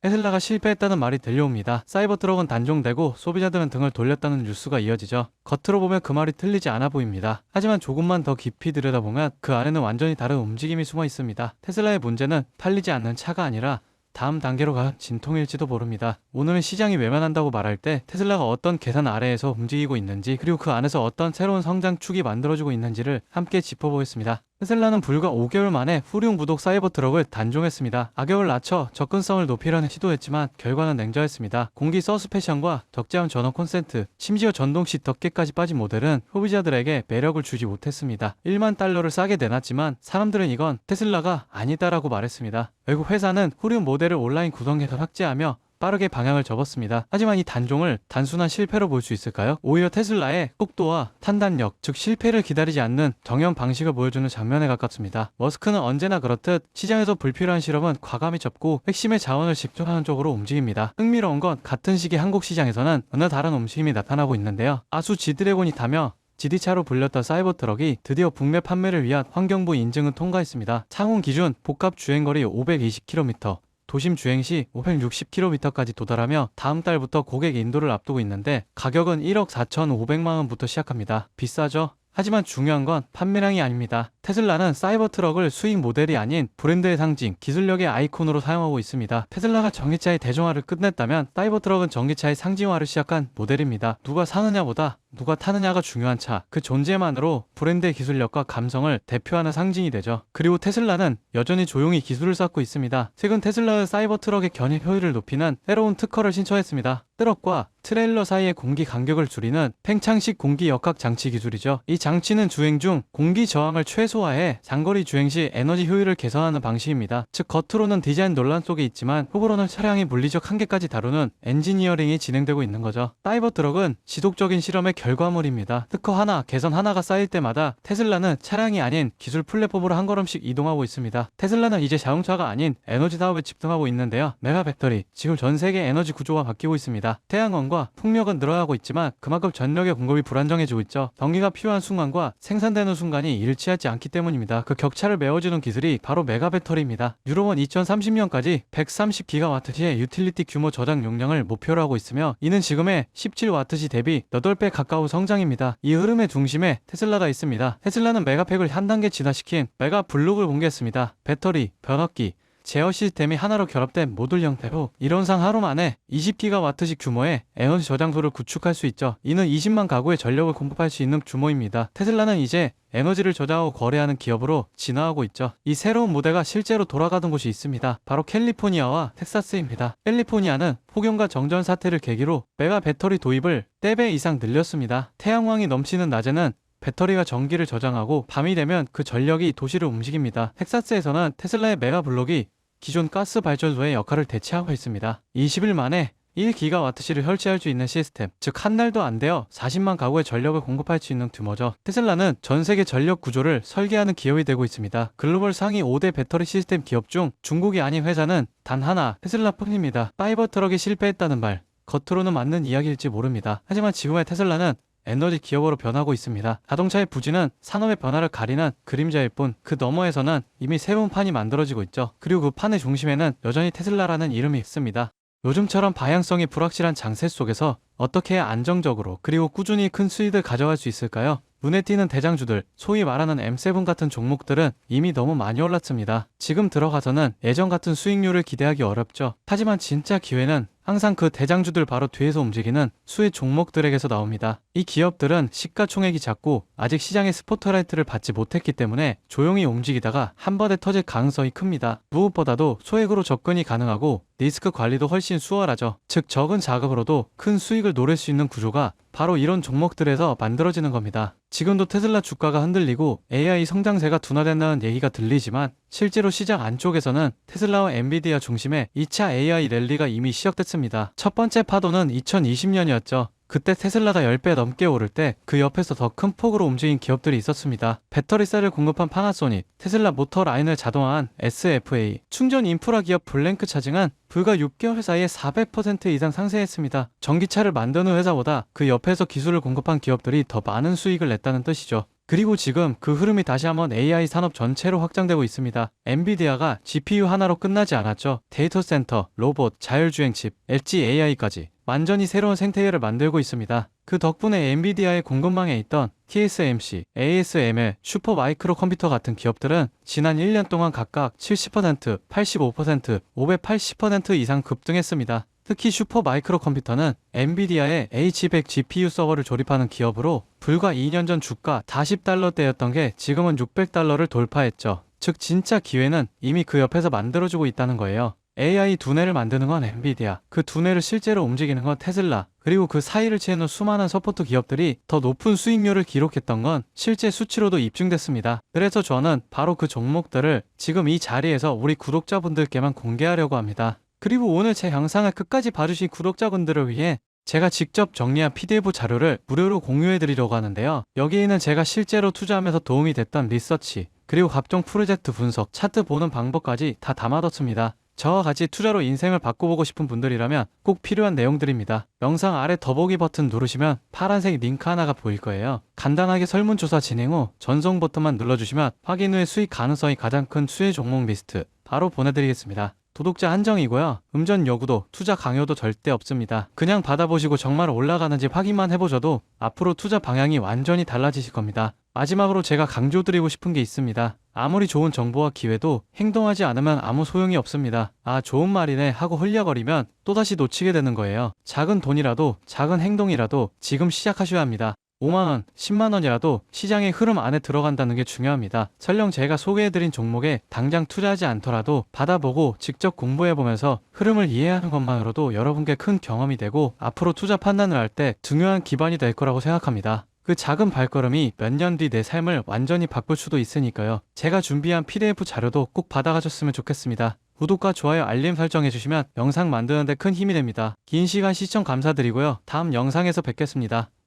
테슬라가 실패했다는 말이 들려옵니다. 사이버트럭은 단종되고 소비자들은 등을 돌렸다는 뉴스가 이어지죠. 겉으로 보면 그 말이 틀리지 않아 보입니다. 하지만 조금만 더 깊이 들여다보면 그 안에는 완전히 다른 움직임이 숨어 있습니다. 테슬라의 문제는 팔리지 않는 차가 아니라 다음 단계로 간 진통일지도 모릅니다. 오늘은 시장이 외면한다고 말할 때 테슬라가 어떤 계산 아래에서 움직이고 있는지, 그리고 그 안에서 어떤 새로운 성장축이 만들어지고 있는지를 함께 짚어보겠습니다. 테슬라는 불과 5개월 만에 후륜 부독 사이버트럭을 단종했습니다. 악역을 낮춰 접근성을 높이려는 시도했지만 결과는 냉정했습니다. 공기 서스펜션과 적재함 전원 콘센트, 심지어 전동식 덮개까지 빠진 모델은 소비자들에게 매력을 주지 못했습니다. 1만 달러를 싸게 내놨지만 사람들은 이건 테슬라가 아니다라고 말했습니다. 결국 회사는 후륜 모델을 온라인 구성에서 삭제하며 빠르게 방향을 접었습니다. 하지만 이 단종을 단순한 실패로 볼 수 있을까요? 오히려 테슬라의 속도와 판단력, 즉 실패를 기다리지 않는 정연 방식을 보여주는 장면에 가깝습니다. 머스크는 언제나 그렇듯 시장에서 불필요한 실험은 과감히 접고 핵심의 자원을 집중하는 쪽으로 움직입니다. 흥미로운 건 같은 시기 한국 시장에서는 어느 다른 움직임이 나타나고 있는데요. 아수 G드래곤이 타며 GD차로 불렸던 사이버트럭이 드디어 북미 판매를 위한 환경부 인증을 통과했습니다. 상온 기준 복합 주행거리 520km, 도심 주행시 560km까지 도달하며 다음 달부터 고객 인도를 앞두고 있는데 가격은 1억 4,500만원부터 시작합니다. 비싸죠? 하지만 중요한 건 판매량이 아닙니다. 테슬라는 사이버트럭을 수익 모델이 아닌 브랜드의 상징, 기술력의 아이콘으로 사용하고 있습니다. 테슬라가 전기차의 대중화를 끝냈다면 사이버트럭은 전기차의 상징화를 시작한 모델입니다. 누가 사느냐보다 누가 타느냐가 중요한 차, 그 존재만으로 브랜드의 기술력과 감성을 대표하는 상징이 되죠. 그리고 테슬라는 여전히 조용히 기술을 쌓고 있습니다. 최근 테슬라의 사이버트럭의 견인 효율을 높이는 새로운 특허를 신청했습니다. 트럭과 트레일러 사이의 공기 간격을 줄이는 팽창식 공기 역학 장치 기술이죠. 이 장치는 주행 중 공기 저항을 최소화해 장거리 주행 시 에너지 효율을 개선하는 방식입니다. 즉 겉으로는 디자인 논란 속에 있지만 속으로는 차량의 물리적 한계까지 다루는 엔지니어링이 진행되고 있는 거죠. 사이버트럭은 지속적인 실험의 결과물입니다. 특허 하나, 개선 하나가 쌓일 때마다 테슬라는 차량이 아닌 기술 플랫폼으로 한 걸음씩 이동하고 있습니다. 테슬라는 이제 자동차가 아닌 에너지 사업에 집중하고 있는데요. 메가 배터리, 지금 전 세계 에너지 구조가 바뀌고 있습니다. 태양광과 풍력은 늘어나고 있지만 그만큼 전력의 공급이 불안정해지고 있죠. 전기가 필요한 순간과 생산되는 순간이 일치하지 않기 때문입니다. 그 격차를 메워주는 기술이 바로 메가 배터리입니다. 유럽은 2030년까지 130GW시의 유틸리티 규모 저장 용량을 목표로 하고 있으며 이는 지금의 17W 대비 8배 가까운 성장입니다. 이 흐름의 중심에 테슬라가 있습니다. 테슬라는 메가팩을 한 단계 진화시킨 메가 블록을 공개했습니다. 배터리, 변압기, 제어 시스템이 하나로 결합된 모듈 형태로 이론상 하루 만에 20GW씩 규모의 에너지 저장소를 구축할 수 있죠. 이는 20만 가구의 전력을 공급할 수 있는 규모입니다. 테슬라는 이제 에너지를 저장하고 거래하는 기업으로 진화하고 있죠. 이 새로운 모델가 실제로 돌아가던 곳이 있습니다. 바로 캘리포니아와 텍사스입니다. 캘리포니아는 폭염과 정전 사태를 계기로 메가 배터리 도입을 4배 이상 늘렸습니다. 태양광이 넘치는 낮에는 배터리가 전기를 저장하고 밤이 되면 그 전력이 도시를 움직입니다. 텍사스에서는 테슬라의 메가 블록이 기존 가스 발전소의 역할을 대체하고 있습니다. 20일 만에 1GW시를 설치할 수 있는 시스템, 즉 한 달도 안 되어 40만 가구의 전력을 공급할 수 있는 규모죠. 테슬라는 전 세계 전력 구조를 설계하는 기업이 되고 있습니다. 글로벌 상위 5대 배터리 시스템 기업 중 중국이 아닌 회사는 단 하나, 테슬라뿐입니다. 사이버트럭이 실패했다는 말, 겉으로는 맞는 이야기일지 모릅니다. 하지만 지금의 테슬라는 에너지 기업으로 변하고 있습니다. 자동차의 부진은 산업의 변화를 가리는 그림자일 뿐 그 너머에서는 이미 새로운 판이 만들어지고 있죠. 그리고 그 판의 중심에는 여전히 테슬라라는 이름이 있습니다. 요즘처럼 방향성이 불확실한 장세 속에서 어떻게 해야 안정적으로 그리고 꾸준히 큰 수익을 가져갈 수 있을까요? 눈에 띄는 대장주들, 소위 말하는 M7 같은 종목들은 이미 너무 많이 올랐습니다. 지금 들어가서는 예전 같은 수익률을 기대하기 어렵죠. 하지만 진짜 기회는 항상 그 대장주들 바로 뒤에서 움직이는 수혜 종목들에게서 나옵니다. 이 기업들은 시가총액이 작고 아직 시장의 스포트라이트를 받지 못했기 때문에 조용히 움직이다가 한 번에 터질 가능성이 큽니다. 무엇보다도 소액으로 접근이 가능하고 리스크 관리도 훨씬 수월하죠. 즉 적은 자금으로도 큰 수익을 노릴 수 있는 구조가 바로 이런 종목들에서 만들어지는 겁니다. 지금도 테슬라 주가가 흔들리고 AI 성장세가 둔화된다는 얘기가 들리지만 실제로 시장 안쪽에서는 테슬라와 엔비디아 중심의 2차 AI 랠리가 이미 시작됐습니다. 첫 번째 파도는 2020년이었죠. 그때 테슬라가 10배 넘게 오를 때 그 옆에서 더 큰 폭으로 움직인 기업들이 있었습니다. 배터리셀을 공급한 파나소닉, 테슬라 모터 라인을 자동화한 SFA, 충전 인프라 기업 블랭크 차징은 불과 6개월 사이에 400% 이상 상승했습니다. 전기차를 만드는 회사보다 그 옆에서 기술을 공급한 기업들이 더 많은 수익을 냈다는 뜻이죠. 그리고 지금 그 흐름이 다시 한번 AI 산업 전체로 확장되고 있습니다. 엔비디아가 GPU 하나로 끝나지 않았죠. 데이터 센터, 로봇, 자율주행 칩, 엣지 AI까지 완전히 새로운 생태계를 만들고 있습니다. 그 덕분에 엔비디아의 공급망에 있던 TSMC, ASML, 슈퍼마이크로 컴퓨터 같은 기업들은 지난 1년 동안 각각 70%, 85%, 580% 이상 급등했습니다. 특히 슈퍼마이크로 컴퓨터는 엔비디아의 H100 GPU 서버를 조립하는 기업으로 불과 2년 전 주가 40달러대였던 게 지금은 600달러를 돌파했죠. 즉 진짜 기회는 이미 그 옆에서 만들어주고 있다는 거예요. AI 두뇌를 만드는 건 엔비디아, 그 두뇌를 실제로 움직이는 건 테슬라, 그리고 그 사이를 채우는 수많은 서포트 기업들이 더 높은 수익률을 기록했던 건 실제 수치로도 입증됐습니다. 그래서 저는 바로 그 종목들을 지금 이 자리에서 우리 구독자분들께만 공개하려고 합니다. 그리고 오늘 제 영상을 끝까지 봐주신 구독자분들을 위해 제가 직접 정리한 PDF 자료를 무료로 공유해드리려고 하는데요. 여기에는 제가 실제로 투자하면서 도움이 됐던 리서치, 그리고 각종 프로젝트 분석, 차트 보는 방법까지 다 담아뒀습니다. 저와 같이 투자로 인생을 바꿔보고 싶은 분들이라면 꼭 필요한 내용들입니다. 영상 아래 더보기 버튼 누르시면 파란색 링크 하나가 보일 거예요. 간단하게 설문조사 진행 후 전송 버튼만 눌러주시면 확인 후에 수익 가능성이 가장 큰 수혜 종목 리스트 바로 보내드리겠습니다. 도독자 한정이고요. 음전 요구도 투자 강요도 절대 없습니다. 그냥 받아보시고 정말 올라가는지 확인만 해보셔도 앞으로 투자 방향이 완전히 달라지실 겁니다. 마지막으로 제가 강조드리고 싶은 게 있습니다. 아무리 좋은 정보와 기회도 행동하지 않으면 아무 소용이 없습니다. 아, 좋은 말이네 하고 흘려버리면 또다시 놓치게 되는 거예요. 작은 돈이라도 작은 행동이라도 지금 시작하셔야 합니다. 5만원, 10만원이라도 시장의 흐름 안에 들어간다는 게 중요합니다. 설령 제가 소개해드린 종목에 당장 투자하지 않더라도 받아보고 직접 공부해보면서 흐름을 이해하는 것만으로도 여러분께 큰 경험이 되고 앞으로 투자 판단을 할 때 중요한 기반이 될 거라고 생각합니다. 그 작은 발걸음이 몇 년 뒤 내 삶을 완전히 바꿀 수도 있으니까요. 제가 준비한 PDF 자료도 꼭 받아가셨으면 좋겠습니다. 구독과 좋아요, 알림 설정해주시면 영상 만드는데 큰 힘이 됩니다. 긴 시간 시청 감사드리고요. 다음 영상에서 뵙겠습니다.